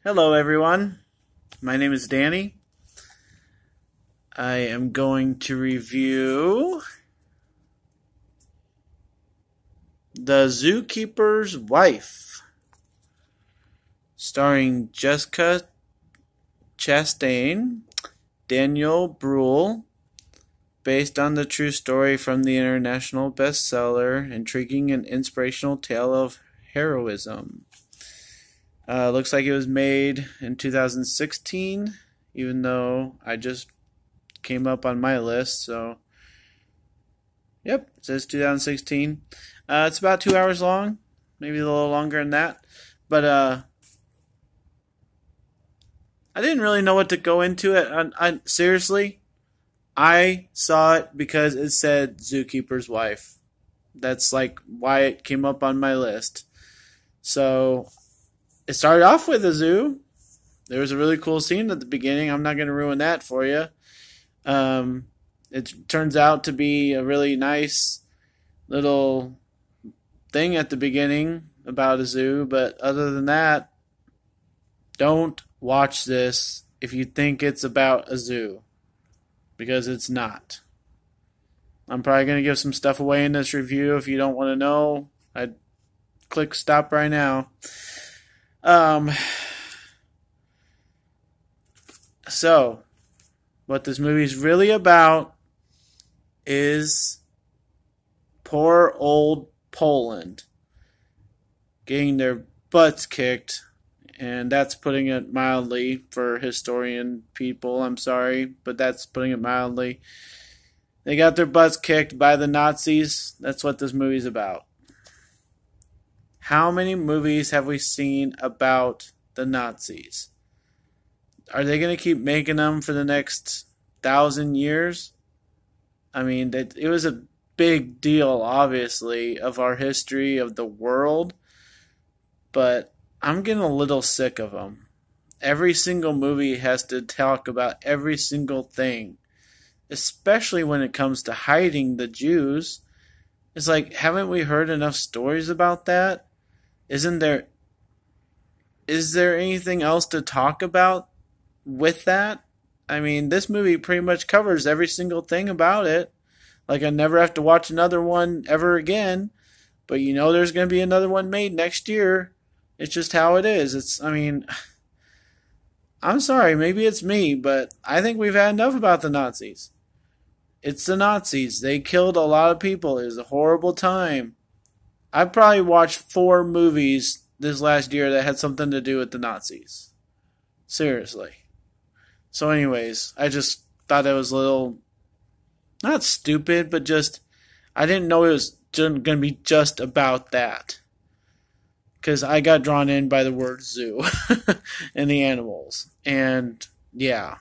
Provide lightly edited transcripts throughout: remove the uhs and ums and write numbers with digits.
Hello, everyone. My name is Danny. I am going to review The Zookeeper's Wife, starring Jessica Chastain, Daniel Bruhl, based on the true story from the international bestseller, intriguing and inspirational tale of heroism. Looks like it was made in 2016, even though I just came up on my list. So, yep, it says 2016. It's about 2 hours long, maybe a little longer than that. But I didn't really know what to go into it. Seriously, I saw it because it said Zookeeper's Wife. That's like why it came up on my list. So it started off with a zoo. There was a really cool scene at the beginning. I'm not going to ruin that for you. It turns out to be a really nice little thing at the beginning about a zoo. But other than that, don't watch this if you think it's about a zoo. Because it's not. I'm probably going to give some stuff away in this review. If you don't want to know, I'd click stop right now. So, what this movie's really about is poor old Poland getting their butts kicked, and that's putting it mildly for historian people. I'm sorry, but that's putting it mildly. They got their butts kicked by the Nazis. That's what this movie's about. How many movies have we seen about the Nazis? Are they going to keep making them for the next 1,000 years? I mean, it was a big deal, obviously, of our history of the world. But I'm getting a little sick of them. Every single movie has to talk about every single thing. Especially when it comes to hiding the Jews. It's like, haven't we heard enough stories about that? Is there anything else to talk about with that? I mean, this movie pretty much covers every single thing about it. Like, I never have to watch another one ever again. But you know there's going to be another one made next year. It's just how it is. I'm sorry, maybe it's me, but I think we've had enough about the Nazis. It's the Nazis. They killed a lot of people. It was a horrible time. I've probably watched 4 movies this last year that had something to do with the Nazis. Seriously. So anyways, I just thought it was a little, not stupid, but just, I didn't know it was going to be just about that. Because I got drawn in by the word zoo and the animals. And, yeah.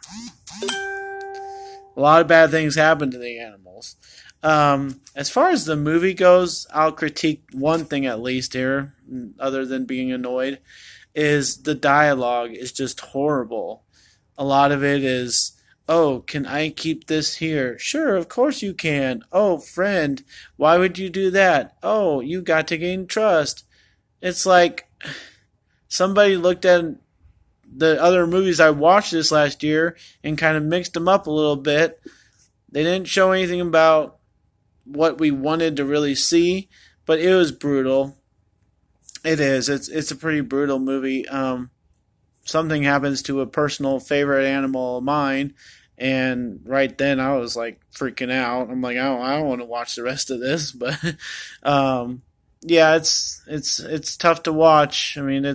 A lot of bad things happen to the animals. As far as the movie goes, I'll critique one thing at least here, other than being annoyed, is the dialogue is just horrible. A lot of it is, oh, can I keep this here? Sure, of course you can. Oh, friend, why would you do that? Oh, you got to gain trust. It's like somebody looked at the other movies I watched this last year and kind of mixed them up a little bit. They didn't show anything about what we wanted to really see, but it was brutal. It is. It's a pretty brutal movie. Something happens to a personal favorite animal of mine, and right then I was like freaking out. I'm like, I don't want to watch the rest of this, but yeah, it's tough to watch. I mean,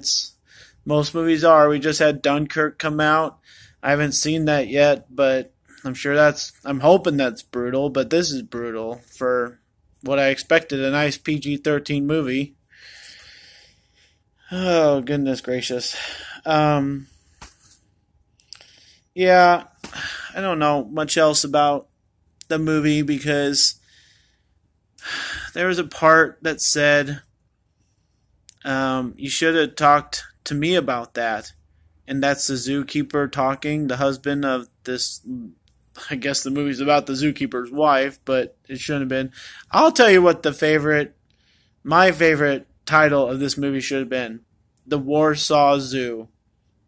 most movies are. We just had Dunkirk come out. I haven't seen that yet, but I'm hoping that's brutal, but this is brutal for what I expected, a nice PG-13 movie. Oh, goodness gracious. Yeah, I don't know much else about the movie because there was a part that said, you should have talked to me about that. And that's the zookeeper talking, the husband of this, I guess the movie's about the zookeeper's wife, but it shouldn't have been. I'll tell you what my favorite title of this movie should have been. The Warsaw Zoo.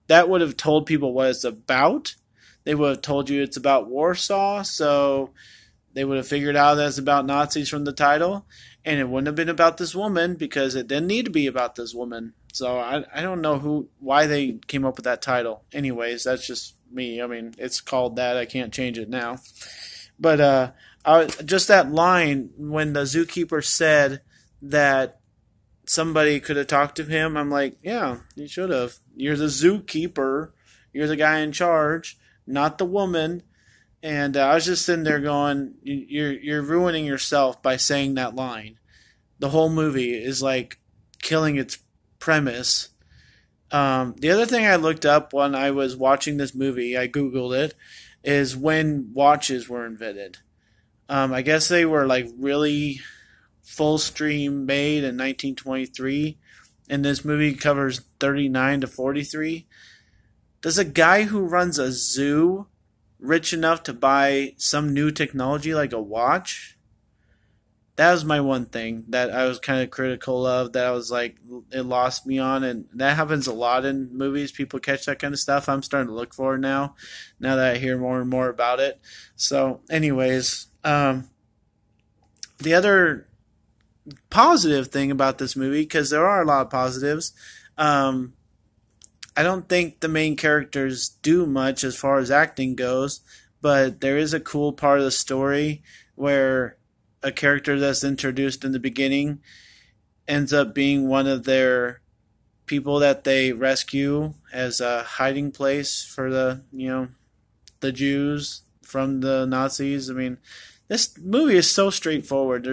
that would have told people what it's about. They would have told you it's about Warsaw, so they would have figured out that it's about Nazis from the title, and it wouldn't have been about this woman because it didn't need to be about this woman. So I don't know why they came up with that title. Anyways, that's just me. I mean, it's called that. I can't change it now. But just that line when the zookeeper said that somebody could have talked to him, I'm like, yeah, you should have. You're the zookeeper. You're the guy in charge, not the woman. And I was just sitting there going, you're ruining yourself by saying that line. The whole movie is like killing its premise. The other thing I looked up when I was watching this movie, I Googled it, is when watches were invented. I guess they were like really full stream made in 1923, and this movie covers 39 to 43. Does a guy who runs a zoo rich enough to buy some new technology like a watch? That was my one thing that I was kind of critical of, that I was like, it lost me on, and that happens a lot in movies. People catch that kind of stuff. I'm starting to look for it now that I hear more and more about it. So anyways, the other positive thing about this movie, because there are a lot of positives, I don't think the main characters do much as far as acting goes, but there is a cool part of the story where a character that's introduced in the beginning ends up being one of their people that they rescue as a hiding place for the Jews from the Nazis. I mean, this movie is so straightforward.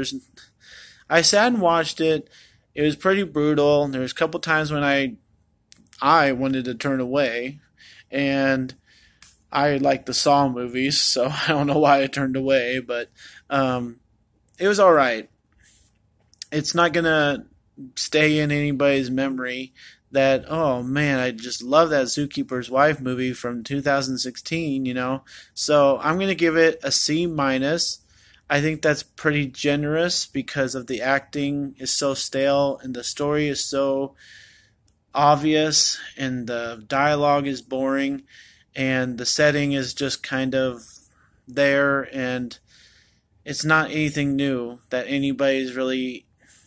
I sat and watched it. It was pretty brutal. There was a couple times when I wanted to turn away, and I like the Saw movies, so I don't know why I turned away, but it was all right. It's not going to stay in anybody's memory that, oh man, I just love that Zookeeper's Wife movie from 2016, So I'm going to give it a C minus. I think that's pretty generous because of the acting is so stale and the story is so obvious and the dialogue is boring and the setting is just kind of there, and it's not anything new that anybody's really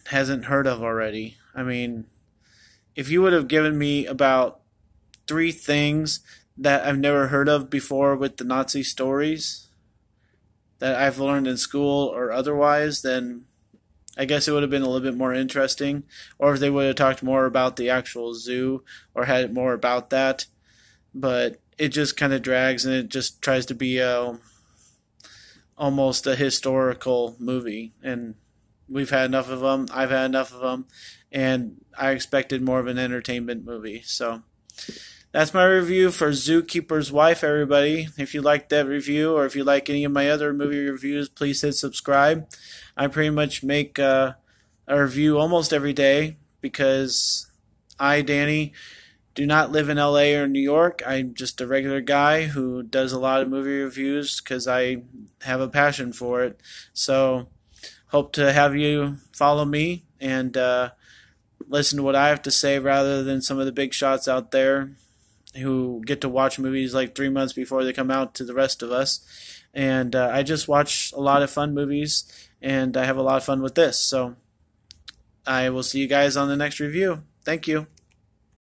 hasn't heard of already. I mean, if you would have given me about 3 things that I've never heard of before with the Nazi stories that I've learned in school or otherwise, then I guess it would have been a little bit more interesting. Or if they would have talked more about the actual zoo or had it more about that. But it just kind of drags, and it just tries to be almost a historical movie, and we've had enough of them. I've had enough of them, and I expected more of an entertainment movie. So that's my review for Zookeeper's Wife, everybody. If you liked that review, or if you like any of my other movie reviews, please hit subscribe. I pretty much make a review almost every day because I, Danny, do not live in LA or New York. I'm just a regular guy who does a lot of movie reviews because I have a passion for it. So hope to have you follow me and listen to what I have to say rather than some of the big shots out there who get to watch movies like 3 months before they come out to the rest of us. And I just watch a lot of fun movies, and I have a lot of fun with this. So I will see you guys on the next review. Thank you.